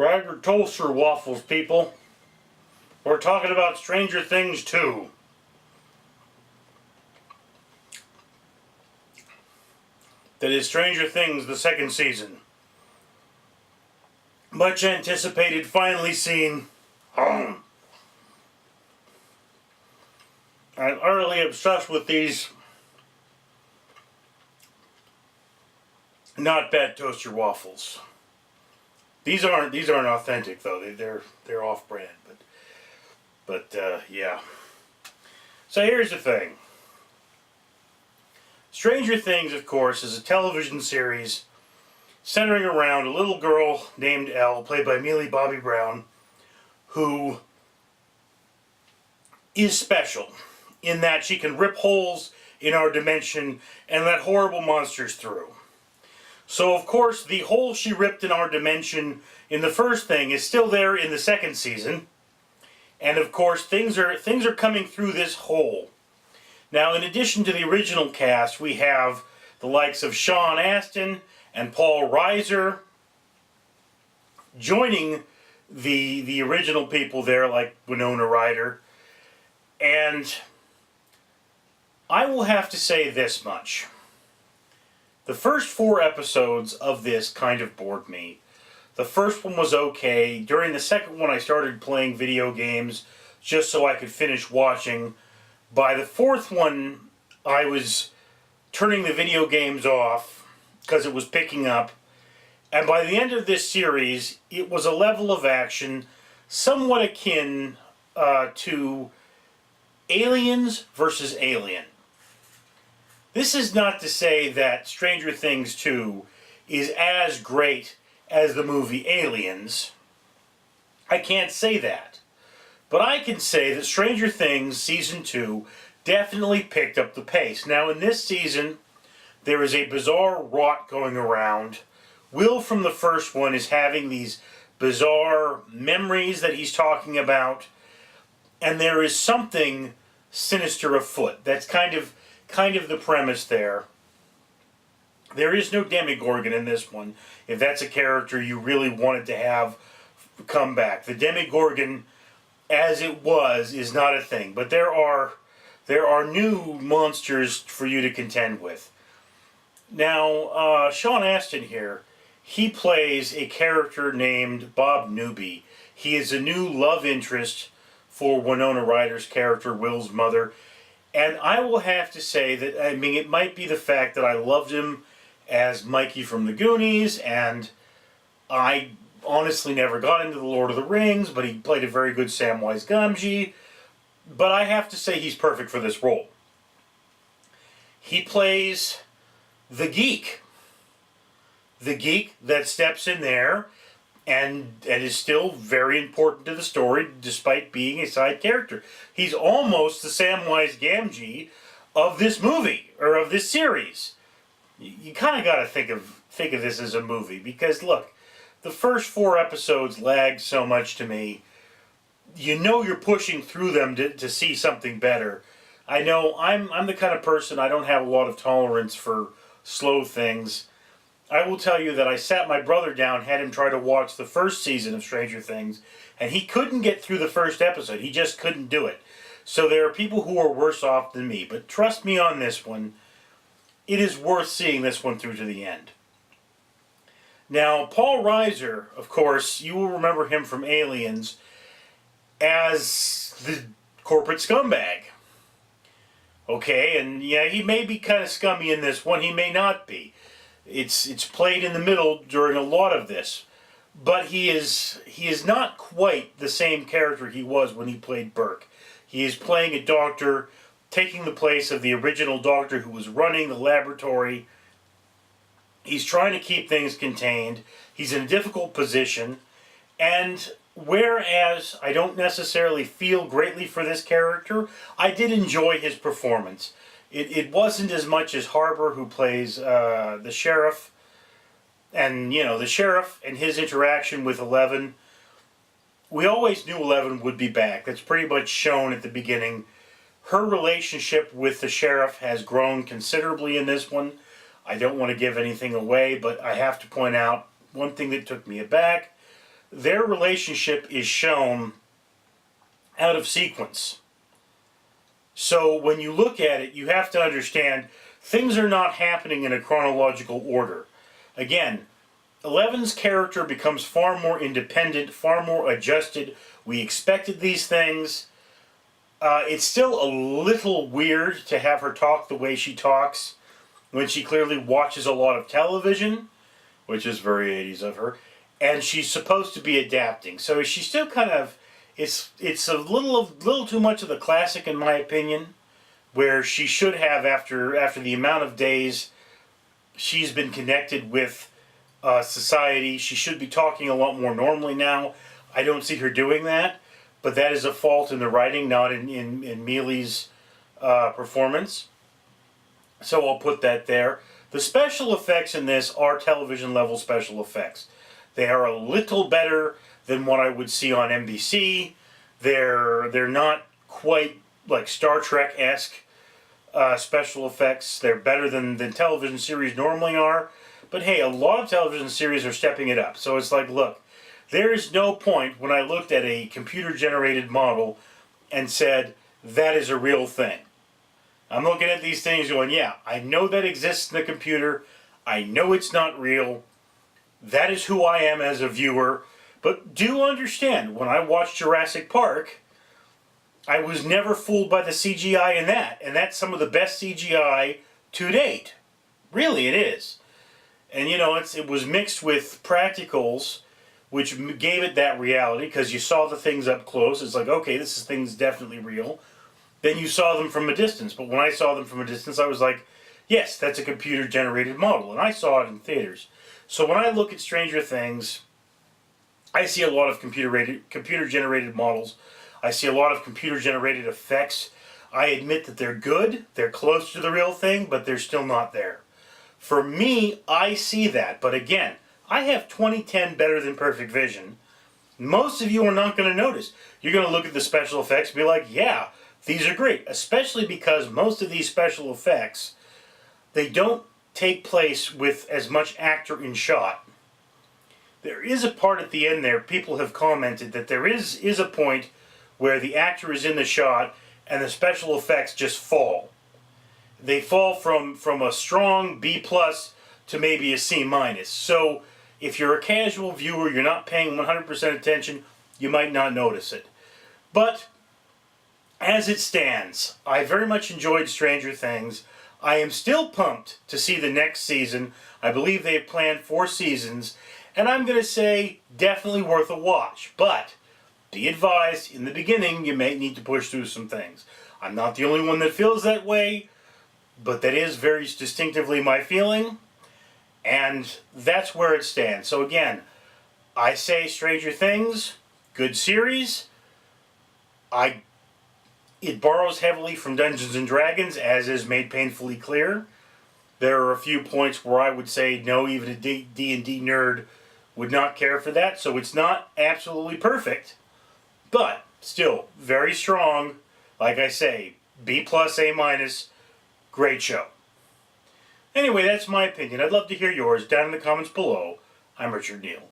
Gregor Toaster Waffles, people. We're talking about Stranger Things 2. That is Stranger Things, the second season. Much anticipated, finally seen. I'm utterly obsessed with these not bad toaster waffles. These aren't authentic though. They're off-brand, but yeah. So here's the thing. Stranger Things, of course, is a television series centering around a little girl named Elle, played by Millie Bobby Brown, who is special in that she can rip holes in our dimension and let horrible monsters through. So, of course, the hole she ripped in our dimension in the first thing is still there in the second season. And, of course, things are coming through this hole. Now, in addition to the original cast, we have the likes of Sean Astin and Paul Reiser joining the original people there, like Winona Ryder. And I will have to say this much. The first 4 episodes of this kind of bored me. The first one was okay. During the second one, I started playing video games just so I could finish watching. By the 4th one, I was turning the video games off because it was picking up. And by the end of this series, it was a level of action somewhat akin to Aliens versus Alien. This is not to say that Stranger Things 2 is as great as the movie Aliens. I can't say that. But I can say that Stranger Things Season 2 definitely picked up the pace. Now, in this season, there is a bizarre rot going around. Will from the first one is having these bizarre memories that he's talking about. And there is something sinister afoot. That's kind of the premise there. There is no Demogorgon in this one, if that's a character you really wanted to have come back. The Demogorgon, as it was, is not a thing. But there are new monsters for you to contend with. Now, Sean Astin here, he plays a character named Bob Newby. He is a new love interest for Winona Ryder's character, Will's mother. And I will have to say that, I mean, it might be the fact that I loved him as Mikey from the Goonies, and I honestly never got into The Lord of the Rings, but he played a very good Samwise Gamgee. But I have to say he's perfect for this role. He plays the geek. The geek that steps in there and is still very important to the story despite being a side character. He's almost the Samwise Gamgee of this movie, or of this series. You kind of got to think of this as a movie, because look, the first 4 episodes lagged so much to me. You know you're pushing through them to see something better. I know I'm the kind of person, I don't have a lot of tolerance for slow things. I will tell you that I sat my brother down, had him try to watch the first season of Stranger Things, and he couldn't get through the first episode. He just couldn't do it. So there are people who are worse off than me. But trust me on this one, it is worth seeing this one through to the end. Now, Paul Reiser, of course, you will remember him from Aliens as the corporate scumbag. Okay, and yeah, he may be kind of scummy in this one, he may not be. It's played in the middle during a lot of this, but he is not quite the same character he was when he played Burke. He is playing a doctor, taking the place of the original doctor who was running the laboratory. He's trying to keep things contained. He's in a difficult position, and whereas I don't necessarily feel greatly for this character, I did enjoy his performance. It wasn't as much as Harbour, who plays the sheriff. And, you know, the sheriff and his interaction with Eleven. We always knew Eleven would be back. That's pretty much shown at the beginning. Her relationship with the sheriff has grown considerably in this one. I don't want to give anything away, but I have to point out one thing that took me aback. their relationship is shown out of sequence. So when you look at it, you have to understand things are not happening in a chronological order. Again, Eleven's character becomes far more independent, far more adjusted. We expected these things. It's still a little weird to have her talk the way she talks when she clearly watches a lot of television, which is very 80s of her, and she's supposed to be adapting. So she's still kind of, it's a little too much of the classic in my opinion, where she should have, after the amount of days she's been connected with society, she should be talking a lot more normally now. I don't see her doing that, but that is a fault in the writing, not in Mealy's performance. So I'll put that there. The special effects in this are television level special effects. They are a little better than what I would see on NBC. They're not quite like Star Trek-esque special effects. They're better than television series normally are. But hey, a lot of television series are stepping it up. So it's like, look, there is no point when I looked at a computer-generated model and said, that is a real thing. I'm looking at these things going, yeah, I know that exists in the computer. I know it's not real. That is who I am as a viewer. But do understand, when I watched Jurassic Park, I was never fooled by the CGI in that. And that's some of the best CGI to date. Really, it is. And you know, it was mixed with practicals, which gave it that reality, because you saw the things up close. It's like, okay, this thing's definitely real. Then you saw them from a distance. But when I saw them from a distance, I was like, yes, that's a computer-generated model. And I saw it in theaters. So when I look at Stranger Things, I see a lot of computer-generated models. I see a lot of computer-generated effects. I admit that they're good. They're close to the real thing, but they're still not there. For me, I see that. But again, I have 20/10 better than perfect vision. Most of you are not going to notice. You're going to look at the special effects and be like, yeah, these are great. Especially because most of these special effects, they don't take place with as much actor in shot. There is a part at the end there, people have commented that there is a point where the actor is in the shot and the special effects just fall. They fall from a strong B+ to maybe a C-. So if you're a casual viewer, you're not paying 100% attention, you might not notice it. But as it stands, I very much enjoyed Stranger Things. I am still pumped to see the next season. I believe they have planned 4 seasons. And I'm going to say, definitely worth a watch. But be advised, in the beginning, you may need to push through some things. I'm not the only one that feels that way, but that is very distinctively my feeling. And that's where it stands. So again, I say Stranger Things, good series. It borrows heavily from Dungeons & Dragons, as is made painfully clear. There are a few points where I would say, no, even a D&D nerd would not care for that. So it's not absolutely perfect, but still very strong. Like I say, B+, A-, great show. Anyway, that's my opinion. I'd love to hear yours down in the comments below. I'm Richard Neal.